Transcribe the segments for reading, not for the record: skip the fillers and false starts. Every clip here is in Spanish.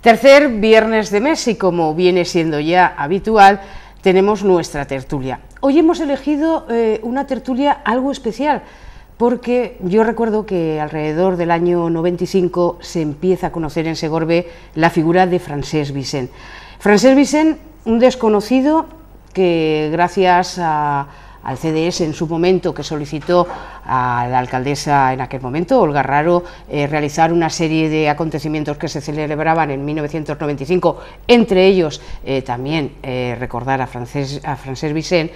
Tercer viernes de mes y como viene siendo ya habitual, tenemos nuestra tertulia. Hoy hemos elegido una tertulia algo especial porque yo recuerdo que alrededor del año 95 se empieza a conocer en Segorbe la figura de Francesc Vicent. Francesc Vicent, un desconocido que gracias al CDS en su momento, que solicitó a la alcaldesa en aquel momento, Olga Raro, realizar una serie de acontecimientos que se celebraban en 1995, entre ellos también recordar a Francesc Vicent,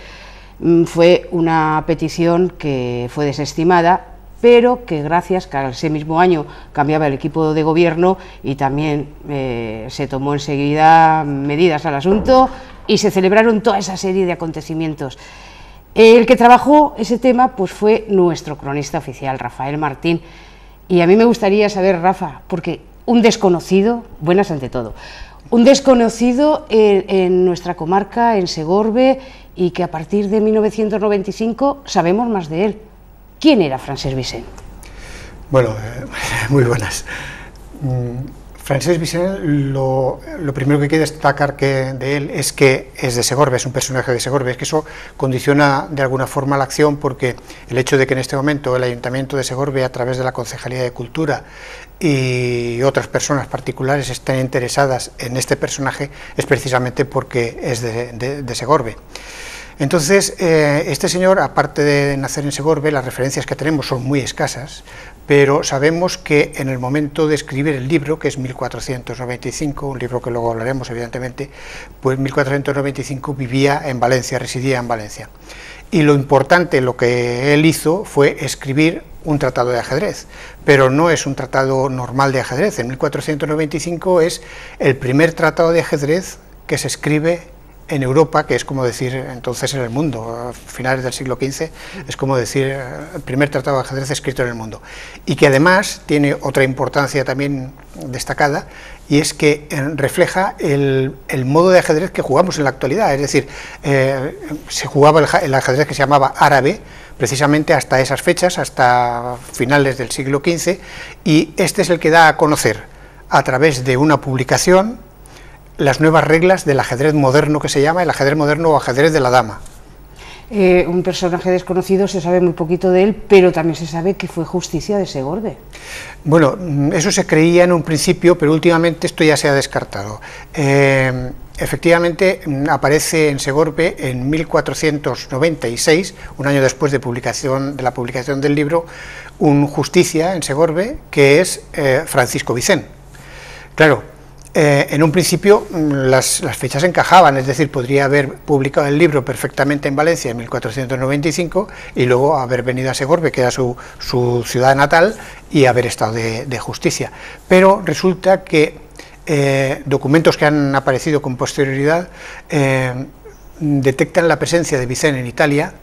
fue una petición que fue desestimada, pero que gracias que ese mismo año cambiaba el equipo de gobierno y también se tomó enseguida medidas al asunto y se celebraron toda esa serie de acontecimientos. El que trabajó ese tema pues fue nuestro cronista oficial, Rafael Martín, y a mí me gustaría saber, Rafa, porque un desconocido, buenas ante todo, un desconocido en nuestra comarca, en Segorbe, y que a partir de 1995 sabemos más de él. ¿Quién era Francesc Vicent? Bueno, muy buenas. Francesc Vicent, lo primero que hay que destacar de él es que es de Segorbe, es un personaje de Segorbe, es que eso condiciona de alguna forma la acción, porque el hecho de que en este momento el Ayuntamiento de Segorbe, a través de la Concejalía de Cultura y otras personas particulares estén interesadas en este personaje, es precisamente porque es de Segorbe. Entonces, este señor, aparte de nacer en Segorbe, las referencias que tenemos son muy escasas, pero sabemos que en el momento de escribir el libro, que es 1495, un libro que luego hablaremos evidentemente, pues 1495 vivía en Valencia, residía en Valencia. Y lo importante, lo que él hizo fue escribir un tratado de ajedrez, pero no es un tratado normal de ajedrez. En 1495 es el primer tratado de ajedrez que se escribe en Europa, que es como decir entonces en el mundo, a finales del siglo XV, es como decir el primer tratado de ajedrez escrito en el mundo, y que además tiene otra importancia también destacada, y es que refleja el modo de ajedrez que jugamos en la actualidad, es decir, se jugaba el ajedrez que se llamaba árabe, precisamente hasta esas fechas, hasta finales del siglo XV, y este es el que da a conocer, a través de una publicación, las nuevas reglas del ajedrez moderno, que se llama el ajedrez moderno o ajedrez de la dama. Un personaje desconocido, se sabe muy poquito de él, pero también se sabe que fue justicia de Segorbe. Bueno, eso se creía en un principio, pero últimamente esto ya se ha descartado. Efectivamente, aparece en Segorbe en 1496, un año después de la publicación del libro, un justicia en Segorbe, que es Francisco Vicent. Claro, en un principio las fechas encajaban, es decir, podría haber publicado el libro perfectamente en Valencia en 1495 y luego haber venido a Segorbe, que era su ciudad natal, y haber estado de justicia. Pero resulta que documentos que han aparecido con posterioridad detectan la presencia de Vicent en Italia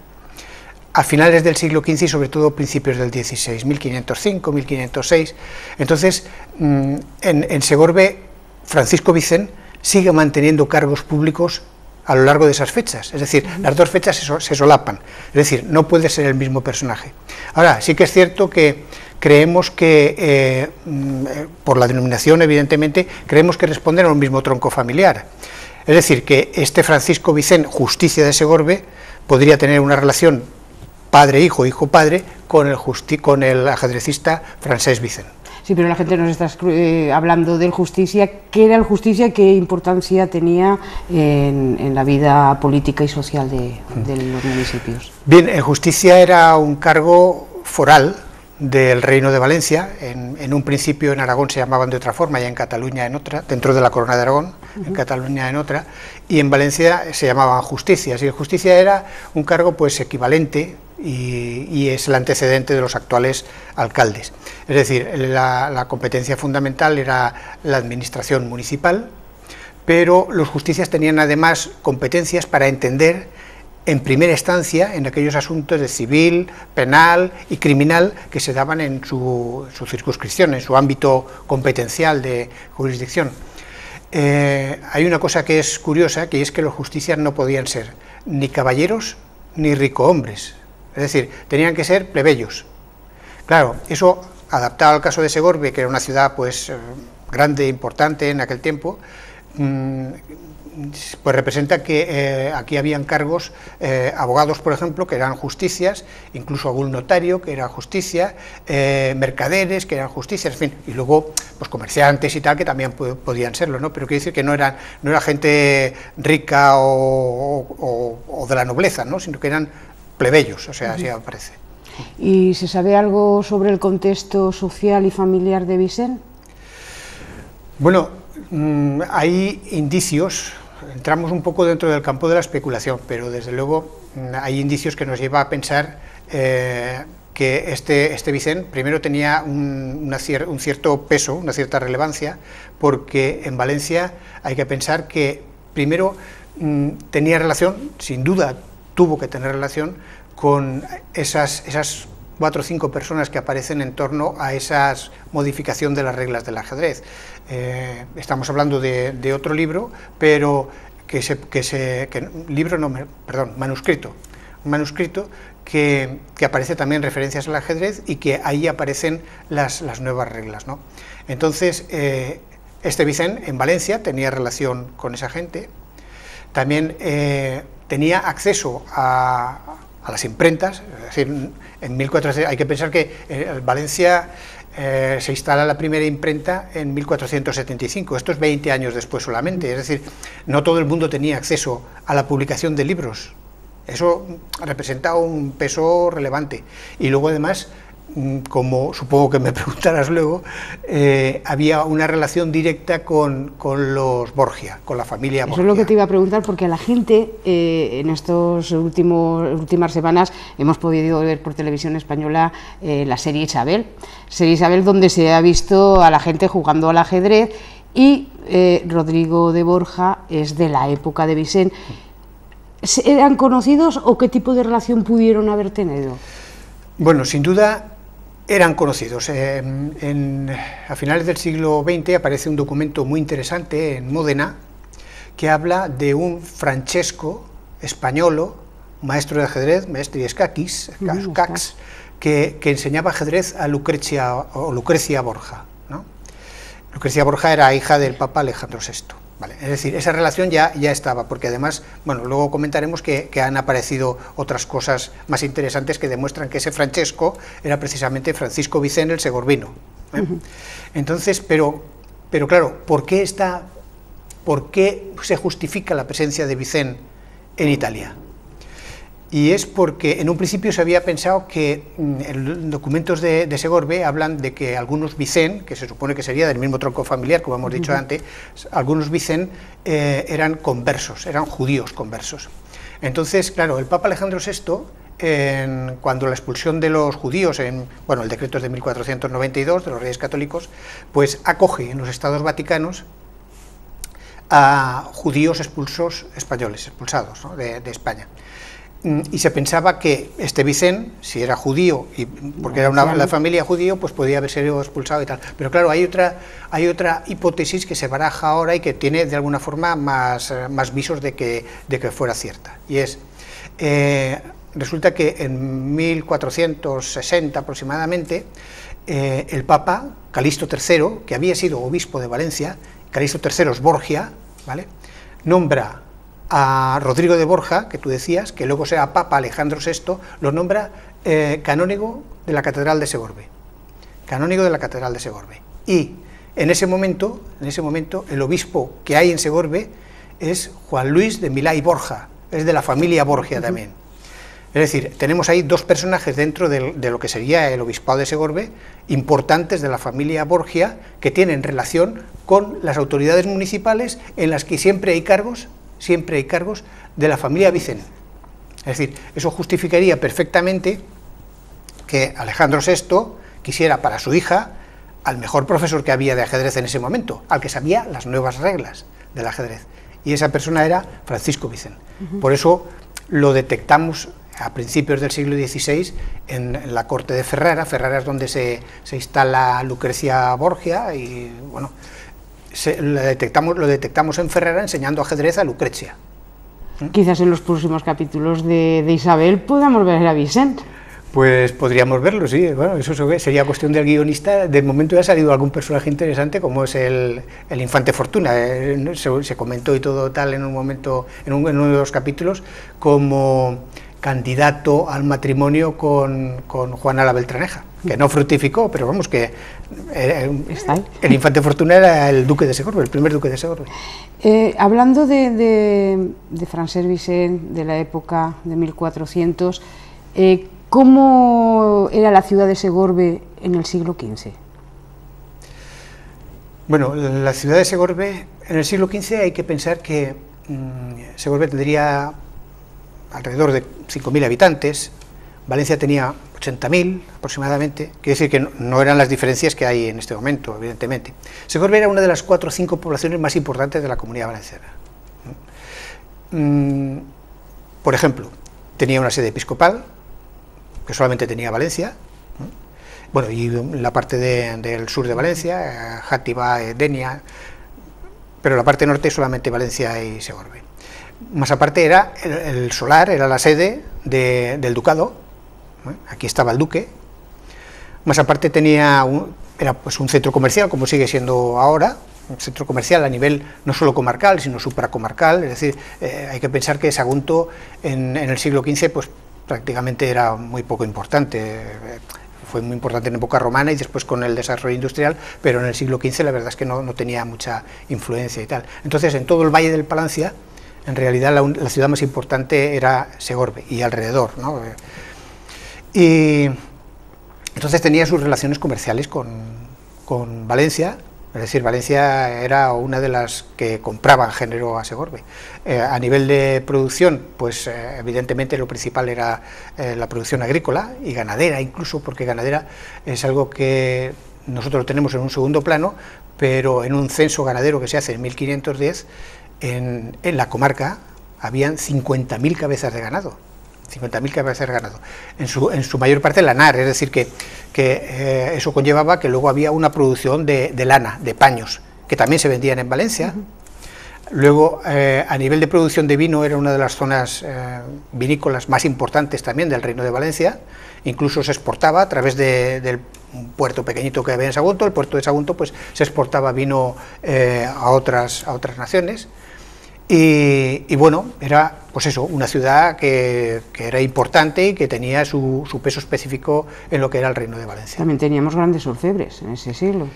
a finales del siglo XV y sobre todo principios del XVI, 1505, 1506. Entonces, en Segorbe, Francisco Vicent sigue manteniendo cargos públicos a lo largo de esas fechas, es decir, las dos fechas se solapan, es decir, no puede ser el mismo personaje. Ahora, sí que es cierto que creemos que, por la denominación evidentemente, creemos que responden a un mismo tronco familiar, es decir, que este Francisco Vicent, justicia de Segorbe, podría tener una relación padre-hijo, hijo-padre, con el ajedrecista Francesc Vicent. Sí, pero la gente nos está hablando del justicia. ¿Qué era el justicia y qué importancia tenía en la vida política y social de los municipios? Bien, el justicia era un cargo foral del Reino de Valencia. En un principio en Aragón se llamaban de otra forma y en Cataluña en otra, dentro de la Corona de Aragón, en Cataluña en otra, y en Valencia se llamaban justicias. Y el justicia era un cargo pues equivalente y es el antecedente de los actuales alcaldes. Es decir, la competencia fundamental era la administración municipal, pero los justicias tenían además competencias para entender en primera instancia en aquellos asuntos de civil, penal y criminal que se daban en su circunscripción, en su ámbito competencial de jurisdicción. Hay una cosa que es curiosa, que es que los justicias no podían ser ni caballeros ni ricohombres, es decir, tenían que ser plebeyos. Claro, eso adaptado al caso de Segorbe, que era una ciudad pues grande e importante en aquel tiempo, pues representa que aquí habían cargos, abogados, por ejemplo, que eran justicias, incluso algún notario, que era justicia, mercaderes, que eran justicias, en fin, y luego pues comerciantes y tal, que también podían serlo, ¿no? Pero quiero decir que no era gente rica o de la nobleza, ¿no? Sino que eran plebeyos, o sea, así aparece. ¿Y se sabe algo sobre el contexto social y familiar de Vicent? Bueno, hay indicios, entramos un poco dentro del campo de la especulación, pero desde luego hay indicios que nos llevan a pensar que este Vicent primero tenía un cierto peso, una cierta relevancia, porque en Valencia hay que pensar que primero tenía relación, sin duda tuvo que tener relación con esas 4 o 5 personas que aparecen en torno a esa modificación de las reglas del ajedrez. Estamos hablando de otro libro, pero manuscrito, un manuscrito que aparece también referencias al ajedrez y que ahí aparecen las nuevas reglas, ¿no? Entonces, este Vicent en Valencia tenía relación con esa gente, también tenía acceso a las imprentas, es decir, en 1400, hay que pensar que en Valencia se instala la primera imprenta en 1475, esto es 20 años después solamente, es decir, no todo el mundo tenía acceso a la publicación de libros, eso representa un peso relevante, y luego además, como supongo que me preguntarás luego, había una relación directa con los Borgia, con la familia Borgia. Eso es lo que te iba a preguntar, porque a la gente en estas últimas semanas hemos podido ver por televisión española la serie Isabel, donde se ha visto a la gente jugando al ajedrez, y Rodrigo de Borja es de la época de Vicent. ¿Eran conocidos o qué tipo de relación pudieron haber tenido? Bueno, sin duda eran conocidos. A finales del siglo XX aparece un documento muy interesante en Módena que habla de un Francesco españolo, maestro de ajedrez, maestri escaquis, que enseñaba ajedrez a Lucrecia Borja, ¿no? Lucrecia Borja era hija del Papa Alejandro VI. Vale, es decir, esa relación ya estaba, porque además, bueno, luego comentaremos que han aparecido otras cosas más interesantes que demuestran que ese Francesco era precisamente Francisco Vicent el Segorbino. Entonces, pero claro, ¿por qué se justifica la presencia de Vicent en Italia? Y es porque en un principio se había pensado que en documentos de Segorbe hablan de que algunos Vicent, que se supone que sería del mismo tronco familiar, como hemos dicho antes, algunos Vicent eran conversos, eran judíos conversos. Entonces, claro, el Papa Alejandro VI, cuando la expulsión de los judíos, el decreto es de 1492, de los Reyes Católicos, pues acoge en los Estados Vaticanos a judíos expulsados, ¿no?, de España. Y se pensaba que este Vicent, si era judío, y porque era la familia judío, pues podía haber sido expulsado y tal. Pero claro, hay otra hipótesis que se baraja ahora y que tiene de alguna forma más visos de que fuera cierta. Y es, resulta que en 1460 aproximadamente, el Papa Calixto III, que había sido obispo de Valencia, Calixto III es Borgia, ¿vale?, nombra a Rodrigo de Borja, que tú decías, que luego será Papa Alejandro VI, lo nombra canónigo de la Catedral de Segorbe. Canónigo de la Catedral de Segorbe. Y en ese momento, el obispo que hay en Segorbe es Juan Luis de Milá y Borja, es de la familia Borgia también. Es decir, tenemos ahí dos personajes dentro de lo que sería el obispado de Segorbe, importantes de la familia Borgia, que tienen relación con las autoridades municipales en las que siempre hay cargos de la familia Vicent. Es decir, eso justificaría perfectamente que Alejandro VI quisiera para su hija al mejor profesor que había de ajedrez en ese momento, al que sabía las nuevas reglas del ajedrez, y esa persona era Francisco Vicent. Por eso lo detectamos a principios del siglo XVI en la corte de Ferrara. Ferrara es donde se instala Lucrecia Borgia, y bueno, lo detectamos en Ferrara enseñando ajedrez a Lucrecia. Quizás en los próximos capítulos de Isabel podamos ver a Vicent. Pues podríamos verlo, sí. Bueno, eso sería cuestión del guionista. De momento ya ha salido algún personaje interesante, como es el infante Fortuna. Se comentó y todo tal en un momento, en uno de los capítulos, como candidato al matrimonio con Juana la Beltraneja, que no fructificó, pero vamos, que el infante Fortuna era el duque de Segorbe, el primer duque de Segorbe. Hablando de Francesc Vicent, de la época de 1400, ¿cómo era la ciudad de Segorbe en el siglo XV? Bueno, la ciudad de Segorbe en el siglo XV hay que pensar que Segorbe tendría alrededor de 5.000 habitantes, Valencia tenía 80.000 aproximadamente, quiere decir que no eran las diferencias que hay en este momento, evidentemente. Segorbe era una de las 4 o 5 poblaciones más importantes de la Comunidad Valenciana. Por ejemplo, tenía una sede episcopal, que solamente tenía Valencia, bueno, y la parte del sur de Valencia, Játiva, Denia, pero la parte norte solamente Valencia y Segorbe. Más aparte era el solar, era la sede del ducado, aquí estaba el duque. Más aparte era pues un centro comercial, como sigue siendo ahora, un centro comercial a nivel no solo comarcal, sino supracomarcal, es decir, hay que pensar que Sagunto en el siglo XV pues prácticamente era muy poco importante, fue muy importante en época romana y después con el desarrollo industrial, pero en el siglo XV la verdad es que no tenía mucha influencia y tal. Entonces en todo el Valle del Palancia, en realidad la ciudad más importante era Segorbe y alrededor, ¿no? Y entonces tenía sus relaciones comerciales con Valencia, es decir, Valencia era una de las que compraban género a Segorbe. A nivel de producción, pues evidentemente lo principal era la producción agrícola y ganadera incluso, porque ganadera es algo que nosotros lo tenemos en un segundo plano, pero en un censo ganadero que se hace en 1510, en la comarca habían 50.000 cabezas de ganado, 50.000 cabezas de ganado, en su mayor parte lanar, es decir, que eso conllevaba que luego había una producción de lana, de paños, que también se vendían en Valencia. Luego, a nivel de producción de vino, era una de las zonas vinícolas más importantes también del Reino de Valencia, incluso se exportaba a través del puerto pequeñito que había en Sagunto, el puerto de Sagunto, pues se exportaba vino a otras naciones. Y bueno, era pues eso, una ciudad que era importante y que tenía su peso específico en lo que era el Reino de Valencia. También teníamos grandes orfebres en ese siglo.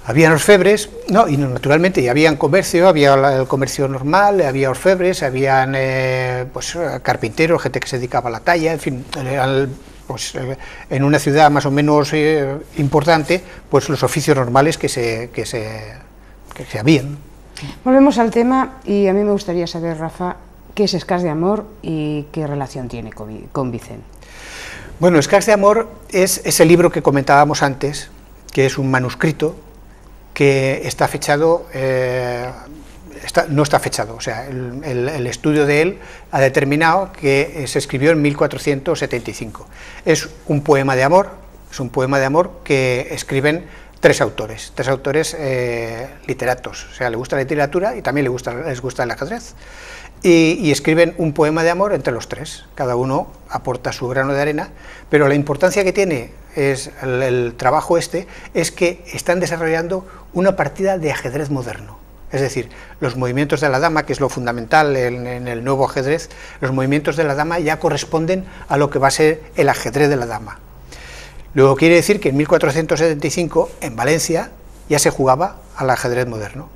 Habían orfebres, no, y naturalmente, y habían comercio, había el comercio normal, había orfebres, habían pues carpinteros, gente que se dedicaba a la talla, en fin, pues en una ciudad más o menos importante, pues los oficios normales que se habían. Volvemos al tema y a mí me gustaría saber, Rafa, ¿qué es Escars de Amor y qué relación tiene con Vicent? Bueno, Escars de Amor es ese libro que comentábamos antes, que es un manuscrito que está fechado, no está fechado, o sea, el estudio de él ha determinado que se escribió en 1475. Es un poema de amor, que escriben tres autores literatos, o sea, le gusta la literatura y también les gusta el ajedrez, y escriben un poema de amor entre los tres, cada uno aporta su grano de arena, pero la importancia que tiene es el trabajo es que están desarrollando una partida de ajedrez moderno, es decir, los movimientos de la dama, que es lo fundamental en el nuevo ajedrez, los movimientos de la dama ya corresponden a lo que va a ser el ajedrez de la dama. Luego quiere decir que en 1475 en Valencia ya se jugaba al ajedrez moderno.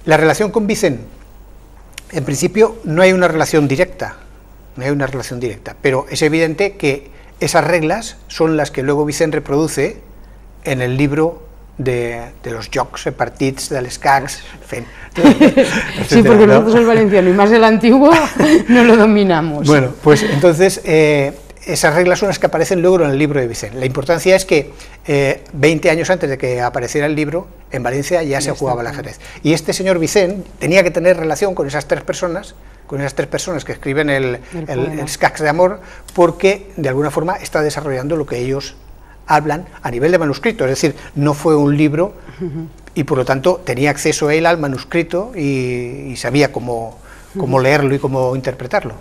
La relación con Vicent, en principio no hay una relación directa, pero es evidente que esas reglas son las que luego Vicent reproduce en el libro de los jocs, partits, de l'escacs, en fin. Sí, porque nosotros el valenciano y más el antiguo no lo dominamos. Bueno, pues entonces esas reglas son las que aparecen luego en el libro de Vicent. La importancia es que 20 años antes de que apareciera el libro, en Valencia ya se jugaba al ajedrez. Y este señor Vicent tenía que tener relación con esas tres personas que escriben el Escacs de Amor, porque de alguna forma está desarrollando lo que ellos hablan a nivel de manuscrito, es decir, no fue un libro y por lo tanto tenía acceso él al manuscrito y sabía cómo leerlo y cómo interpretarlo.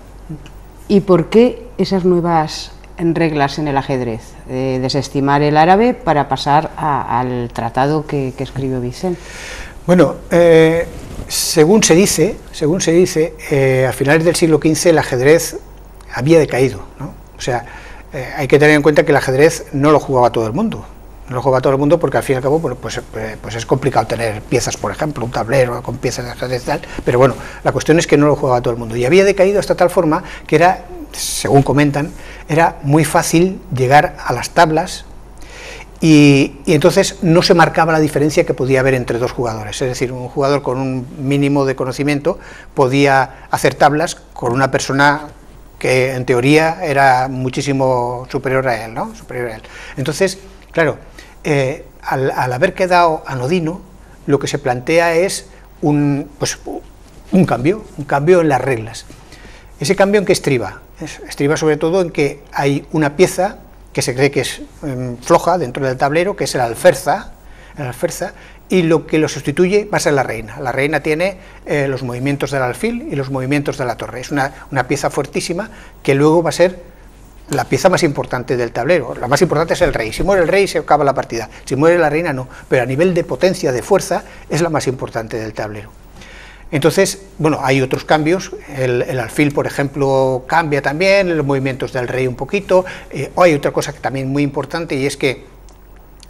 ¿Y por qué esas nuevas reglas en el ajedrez, desestimar el árabe para pasar al tratado que escribió Vicent. Bueno, según se dice, a finales del siglo XV el ajedrez había decaído, ¿no? O sea, hay que tener en cuenta que el ajedrez no lo jugaba todo el mundo. No lo jugaba todo el mundo porque al fin y al cabo pues es complicado tener piezas, por ejemplo, un tablero con piezas de ajedrez y tal, pero bueno, la cuestión es que no lo jugaba todo el mundo. Y había decaído hasta tal forma que era, según comentan, era muy fácil llegar a las tablas y entonces no se marcaba la diferencia que podía haber entre dos jugadores. Es decir, un jugador con un mínimo de conocimiento podía hacer tablas con una persona que en teoría era muchísimo superior a él, ¿no? Superior a él. Entonces, claro, al haber quedado anodino, lo que se plantea es un cambio en las reglas. ¿Ese cambio en qué estriba? Estriba sobre todo en que hay una pieza que se cree que es floja dentro del tablero, que es el alferza, y lo que lo sustituye va a ser la reina. La reina tiene los movimientos del alfil y los movimientos de la torre. Es una pieza fuertísima que luego va a ser la pieza más importante del tablero. La más importante es el rey. Si muere el rey se acaba la partida, si muere la reina no, pero a nivel de potencia, de fuerza, es la más importante del tablero. Entonces, bueno, hay otros cambios, el alfil, por ejemplo, cambia también, los movimientos del rey un poquito, hay otra cosa que también muy importante, y es que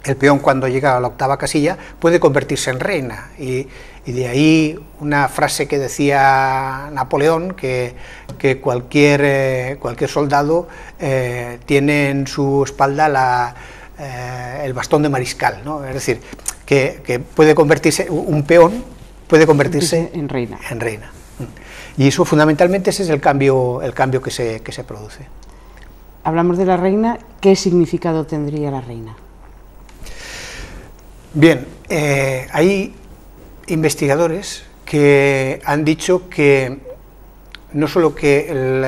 el peón, cuando llega a la octava casilla, puede convertirse en reina, y de ahí una frase que decía Napoleón, que cualquier soldado tiene en su espalda el bastón de mariscal, ¿no? Es decir, que puede convertirse, un peón puede convertirse en reina. Y eso fundamentalmente ese es el cambio que se produce. Hablamos de la reina, ¿qué significado tendría la reina? Bien, hay investigadores que han dicho que no solo que el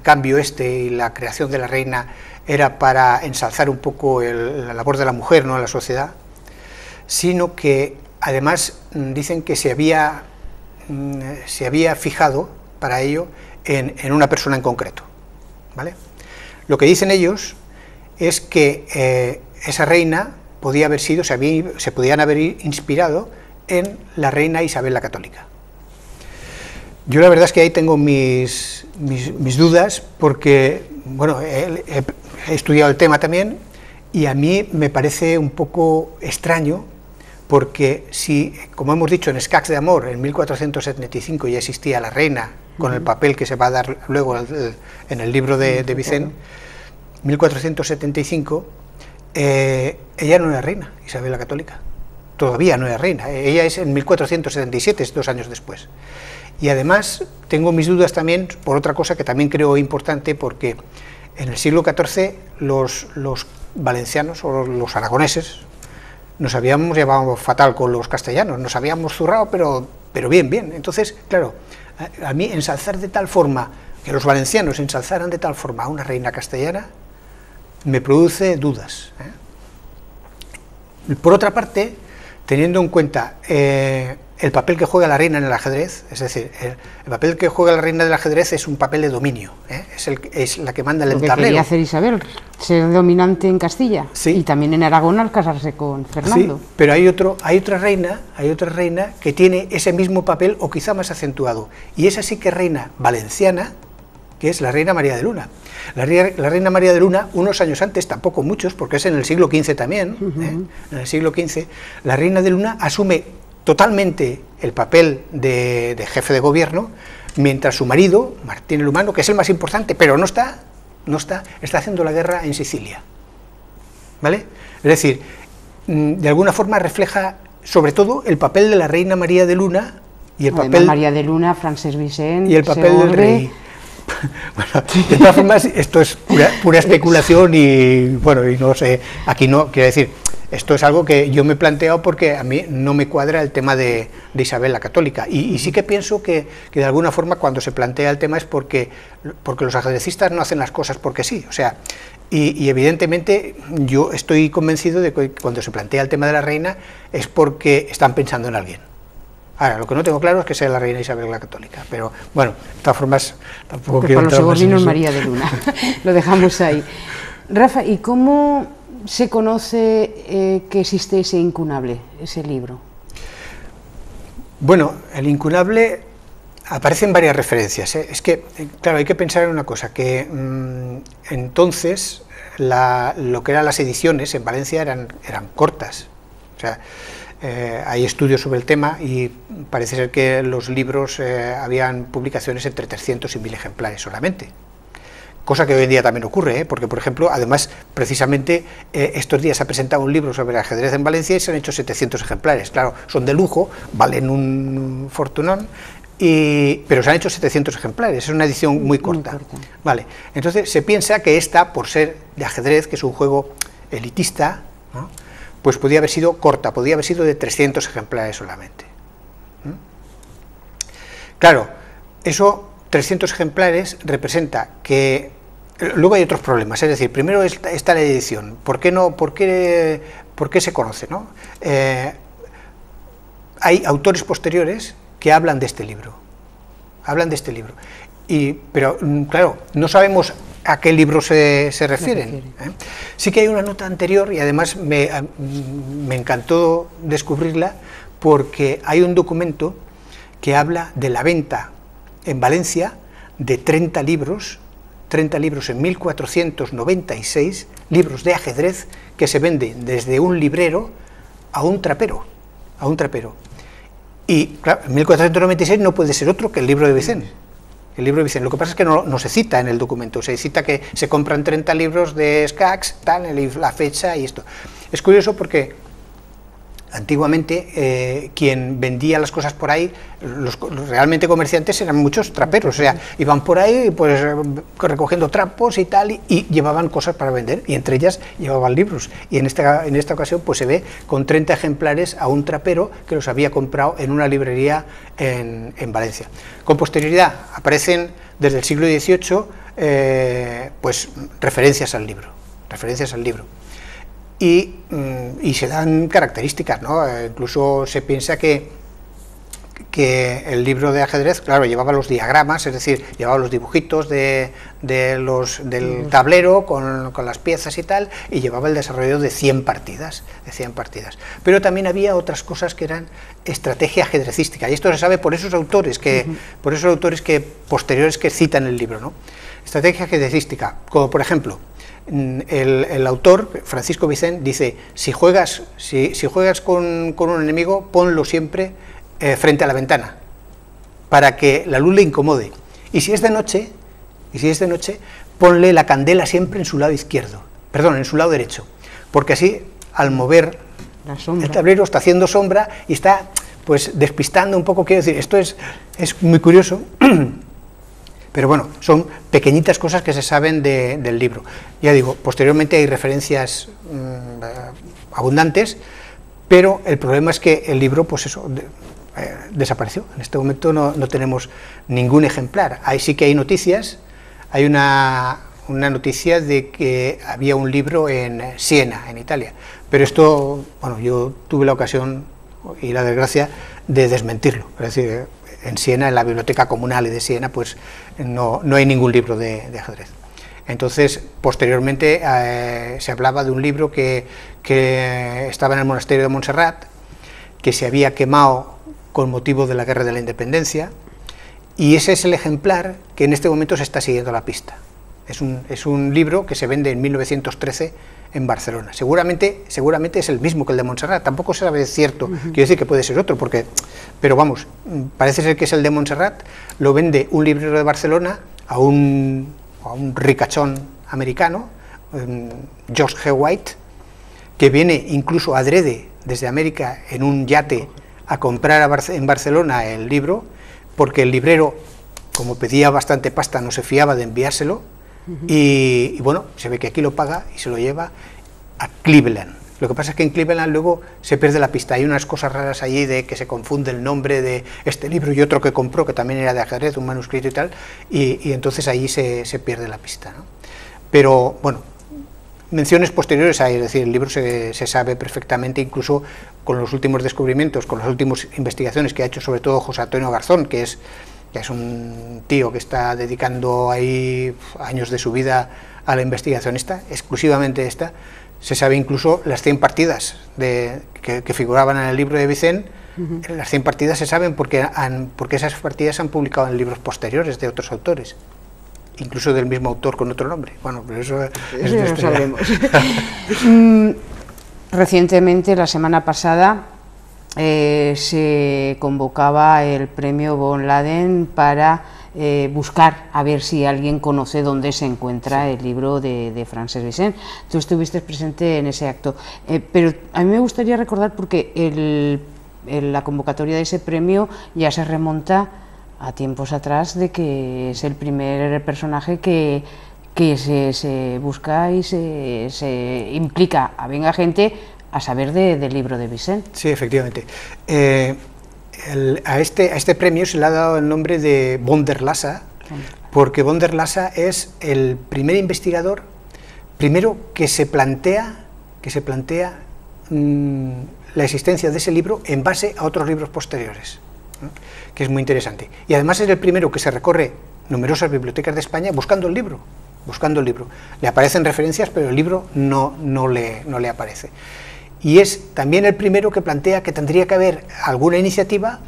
cambio y la creación de la reina era para ensalzar un poco la labor de la mujer, ¿no?, en la sociedad, sino que además dicen que se había fijado para ello en una persona en concreto, ¿vale? Lo que dicen ellos es que esa reina podía haber sido, se podían haber inspirado en la reina Isabel la Católica. Yo la verdad es que ahí tengo mis dudas, porque bueno, he estudiado el tema también y a mí me parece un poco extraño, porque si, como hemos dicho, en Escacs de Amor, en 1475 ya existía la reina, con el papel que se va a dar luego en el libro de Vicent, 1475, ella no era reina, Isabel la Católica, todavía no era reina, ella es en 1477, es 2 años después. Y además tengo mis dudas también por otra cosa que también creo importante, porque en el siglo XIV los valencianos o los aragoneses nos habíamos llevado fatal con los castellanos, nos habíamos zurrado, pero bien. Entonces, claro, a mí ensalzar de tal forma, que los valencianos ensalzaran de tal forma a una reina castellana, me produce dudas, ¿eh? Por otra parte, teniendo en cuenta el papel que juega la reina en el ajedrez, es decir, el papel que juega la reina del ajedrez es un papel de dominio, es la que manda en el tablero. Lo que quería hacer Isabel, ser dominante en Castilla, sí, y también en Aragón al casarse con Fernando. Sí, pero hay otra reina que tiene ese mismo papel o quizá más acentuado, y esa sí que es reina valenciana, que es la reina María de Luna. La reina María de Luna, unos años antes, tampoco muchos, porque es en el siglo XV también, en el siglo XV, la reina de Luna asume totalmente el papel de jefe de gobierno, mientras su marido, Martín el Humano, que es el más importante, pero no está haciendo la guerra en Sicilia, ¿vale? Es decir, de alguna forma refleja sobre todo el papel de la reina María de Luna y el papel... María de Luna, Francesc Vicent... Y el papel del rey. Bueno, de todas formas, esto es pura especulación y bueno, y no sé, aquí no, quiero decir, esto es algo que yo me he planteado porque a mí no me cuadra el tema de Isabel la Católica, y sí que pienso que de alguna forma cuando se plantea el tema es porque los ajedrecistas no hacen las cosas porque sí, o sea, y evidentemente yo estoy convencido de que cuando se plantea el tema de la reina es porque están pensando en alguien. Ahora, lo que no tengo claro es que sea la reina Isabel la Católica, pero bueno, de todas formas, tampoco Pues quiero para los entrar más en segovinos eso. María de Luna, lo dejamos ahí. Rafa, ¿y cómo se conoce que existe ese incunable, ese libro? Bueno, el incunable aparece en varias referencias, ¿eh? Es que, claro, hay que pensar en una cosa, que entonces lo que eran las ediciones en Valencia eran cortas. O sea, hay estudios sobre el tema y parece ser que los libros habían publicaciones entre 300 y 1000 ejemplares solamente. Cosa que hoy en día también ocurre, porque, por ejemplo, además, precisamente, estos días se ha presentado un libro sobre el ajedrez en Valencia y se han hecho 700 ejemplares. Claro, son de lujo, valen un fortunón, pero se han hecho 700 ejemplares, es una edición muy corta. Vale, entonces se piensa que esta, por ser de ajedrez, que es un juego elitista, ¿no?, pues podía haber sido corta, podía haber sido de 300 ejemplares solamente. Claro, eso, 300 ejemplares, representa que... Luego hay otros problemas, es decir, primero está la edición. ¿Por qué se conoce, no? Hay autores posteriores que hablan de este libro. Pero, claro, no sabemos a qué libro se refieren. Sí que hay una nota anterior, y además me encantó descubrirla, porque hay un documento que habla de la venta en Valencia de 30 libros en 1496, libros de ajedrez que se venden desde un librero a un trapero. Y claro, en 1496 no puede ser otro que el libro de Vicente. Lo que pasa es que no se cita en el documento, se cita que se compran 30 libros de escacs, tal, la fecha y esto. Es curioso porque antiguamente quien vendía las cosas por ahí, los realmente comerciantes eran muchos traperos, o sea, iban por ahí pues recogiendo trapos y tal, y llevaban cosas para vender, y entre ellas llevaban libros, y en esta ocasión pues se ve con 30 ejemplares a un trapero que los había comprado en una librería en Valencia. Con posterioridad aparecen desde el siglo XVIII pues referencias al libro. Y se dan características, ¿no? Incluso se piensa que el libro de ajedrez, claro, llevaba los diagramas, es decir, llevaba los dibujitos del tablero con las piezas y tal, y llevaba el desarrollo de 100 partidas. Pero también había otras cosas que eran estrategia ajedrecística, y esto se sabe por esos autores posteriores que citan el libro, ¿no? Estrategia ajedrecística, como por ejemplo, el autor, Francisco Vicent, dice: si juegas con un enemigo, ponlo siempre frente a la ventana, para que la luz le incomode. Y si es de noche, ponle la candela siempre en su lado derecho, porque así, al mover el tablero, está haciendo sombra y está pues despistando un poco. Quiero decir, esto es muy curioso. Pero bueno, son pequeñitas cosas que se saben del libro. Ya digo, posteriormente hay referencias abundantes, pero el problema es que el libro, pues eso, desapareció. En este momento no tenemos ningún ejemplar. Ahí sí que hay noticias. Hay una noticia de que había un libro en Siena, en Italia. Pero esto, bueno, yo tuve la ocasión y la desgracia de desmentirlo. Es decir, en Siena, en la Biblioteca Comunal de Siena, pues no hay ningún libro de ajedrez. Entonces, posteriormente se hablaba de un libro que estaba en el monasterio de Montserrat, que se había quemado con motivo de la Guerra de la Independencia, y ese es el ejemplar que en este momento se está siguiendo la pista. Es un libro que se vende en 1913 en Barcelona. Seguramente es el mismo que el de Montserrat, tampoco se sabe cierto, quiero decir que puede ser otro, pero vamos, parece ser que es el de Montserrat. Lo vende un librero de Barcelona a un ricachón americano, George G. White, que viene incluso adrede desde América en un yate a comprar en Barcelona el libro, porque el librero, como pedía bastante pasta, no se fiaba de enviárselo. Y bueno, se ve que aquí lo paga y se lo lleva a Cleveland. Lo que pasa es que en Cleveland luego se pierde la pista. Hay unas cosas raras allí de que se confunde el nombre de este libro y otro que compró, que también era de ajedrez, un manuscrito y tal, y entonces ahí se pierde la pista, ¿no? Pero bueno, menciones posteriores hay, es decir, el libro se sabe perfectamente, incluso con los últimos descubrimientos, con las últimas investigaciones que ha hecho sobre todo José Antonio Garzón, que es un tío que está dedicando ahí años de su vida a la investigación exclusivamente esta. Se sabe incluso las 100 partidas que figuraban en el libro de Vicent. Las 100 partidas se saben porque esas partidas se han publicado en libros posteriores de otros autores, incluso del mismo autor con otro nombre. Bueno, pero eso lo sabemos. Recientemente, la semana pasada, se convocaba el premio Von Laden para buscar a ver si alguien conoce dónde se encuentra el libro de Francesc Vicent. Tú estuviste presente en ese acto, pero a mí me gustaría recordar, porque la convocatoria de ese premio ya se remonta a tiempos atrás, de que es el primer personaje que se busca y se implica a venga gente a saber del libro de Vicent. Sí, efectivamente. A este premio se le ha dado el nombre de von der Lasa, porque von der Lasa es el primer investigador, primero que se plantea la existencia de ese libro en base a otros libros posteriores, ¿no? Que es muy interesante. Y además es el primero que se recorre numerosas bibliotecas de España buscando el libro. Le aparecen referencias, pero el libro no le aparece. Y es también el primero que plantea que tendría que haber alguna iniciativa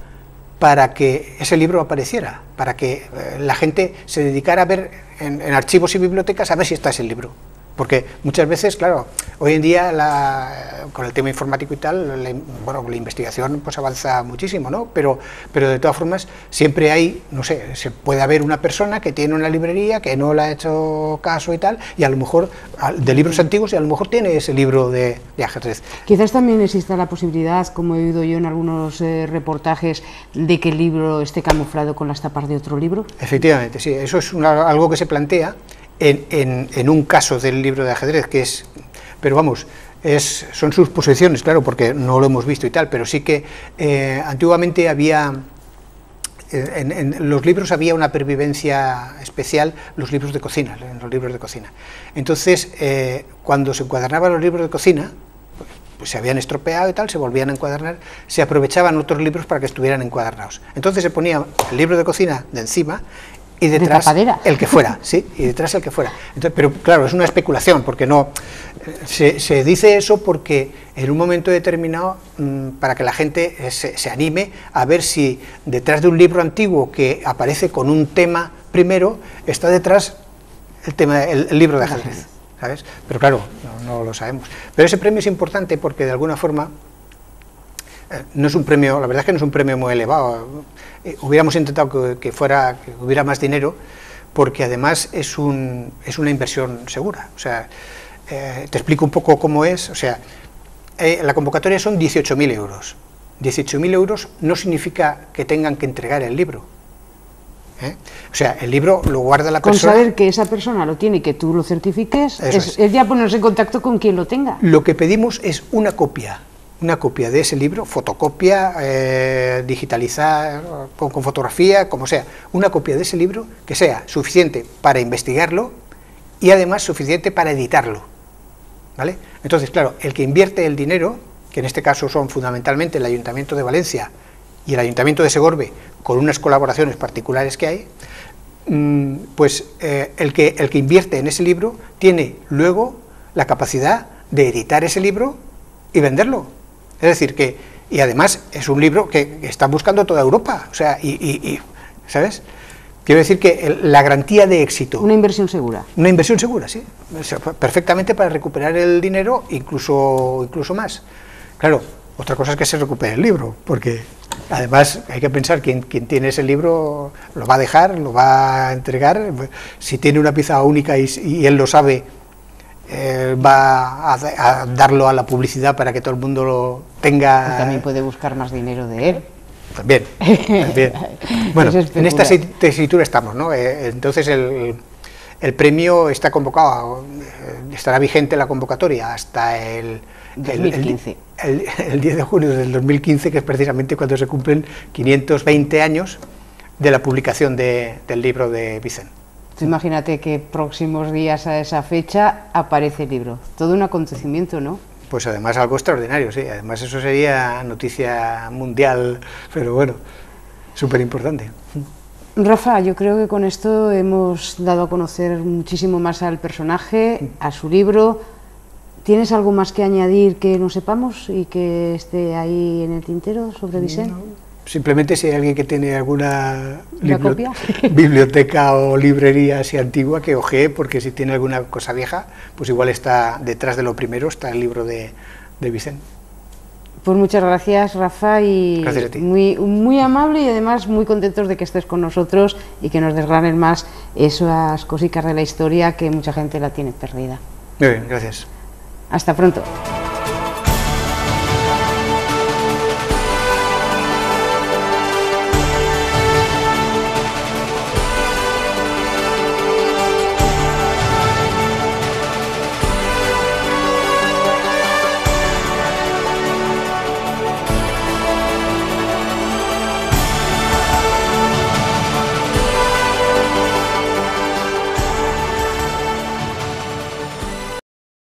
para que ese libro apareciera, para que la gente se dedicara a ver en archivos y bibliotecas a ver si está ese libro. Porque muchas veces, claro, hoy en día con el tema informático y tal, la investigación pues avanza muchísimo, ¿no? Pero de todas formas siempre hay, no sé, se puede haber una persona que tiene una librería que no le ha hecho caso y tal, y a lo mejor de libros antiguos, y a lo mejor tiene ese libro de ajedrez. Quizás también exista la posibilidad, como he oído yo en algunos reportajes, de que el libro esté camuflado con las tapas de otro libro. Efectivamente, sí, eso es algo que se plantea en un caso del libro de ajedrez, que es, pero vamos, son sus posiciones, claro, porque no lo hemos visto y tal, pero sí que antiguamente había, en los libros había una pervivencia especial, en los libros de cocina. Entonces, cuando se encuadernaban los libros de cocina, pues se habían estropeado y tal, se volvían a encuadernar, se aprovechaban otros libros para que estuvieran encuadernados. Entonces se ponía el libro de cocina de encima, y detrás el que fuera, sí, y detrás el que fuera. Entonces, pero claro, es una especulación, porque no se dice eso porque en un momento determinado, para que la gente se anime a ver si detrás de un libro antiguo que aparece con un tema primero, está detrás el libro de ajedrez, ¿sabes? Pero claro, no lo sabemos. Pero ese premio es importante porque de alguna forma no es un premio, la verdad es que no es un premio muy elevado. Hubiéramos intentado que hubiera más dinero, porque además es una inversión segura. O sea, te explico un poco cómo es. O sea, la convocatoria son 18.000 euros. 18.000 euros no significa que tengan que entregar el libro. O sea, el libro lo guarda la persona. Con saber que esa persona lo tiene y que tú lo certifiques, es ya ponerse en contacto con quien lo tenga. Lo que pedimos es una copia de ese libro, fotocopia, digitalizada, con fotografía, como sea, una copia de ese libro que sea suficiente para investigarlo y además suficiente para editarlo, ¿vale? Entonces, claro, el que invierte el dinero, que en este caso son fundamentalmente el Ayuntamiento de Valencia y el Ayuntamiento de Segorbe, con unas colaboraciones particulares que hay, pues el que invierte en ese libro tiene luego la capacidad de editar ese libro y venderlo. Es decir, y además es un libro que está buscando toda Europa, o sea, ¿sabes? Quiero decir que la garantía de éxito... Una inversión segura. Una inversión segura, sí, o sea, perfectamente para recuperar el dinero, incluso más. Claro, otra cosa es que se recupere el libro, porque además hay que pensar quien tiene ese libro lo va a dejar, lo va a entregar, si tiene una pieza única y él lo sabe, va a darlo a la publicidad para que todo el mundo lo tenga. Y también puede buscar más dinero de él. También. Bueno, en esta tesitura estamos, ¿no? Entonces el premio está convocado, estará vigente la convocatoria hasta el 2015. El 10 de junio del 2015, que es precisamente cuando se cumplen 520 años de la publicación del libro de Vicent. Tú imagínate que próximos días a esa fecha aparece el libro. Todo un acontecimiento, ¿no? Pues además algo extraordinario, sí. Además eso sería noticia mundial, pero bueno, súper importante. Rafa, yo creo que con esto hemos dado a conocer muchísimo más al personaje, a su libro. ¿Tienes algo más que añadir que no sepamos y que esté ahí en el tintero sobre Vicent? No, simplemente si hay alguien que tiene alguna copia? biblioteca o librería así antigua, que ojee, porque si tiene alguna cosa vieja, pues igual está detrás de lo primero, está el libro de Vicent. Pues muchas gracias, Rafa, y Gracias a ti. muy amable y además muy contentos de que estés con nosotros y que nos desgranen más esas cositas de la historia que mucha gente la tiene perdida. Muy bien, gracias. Hasta pronto.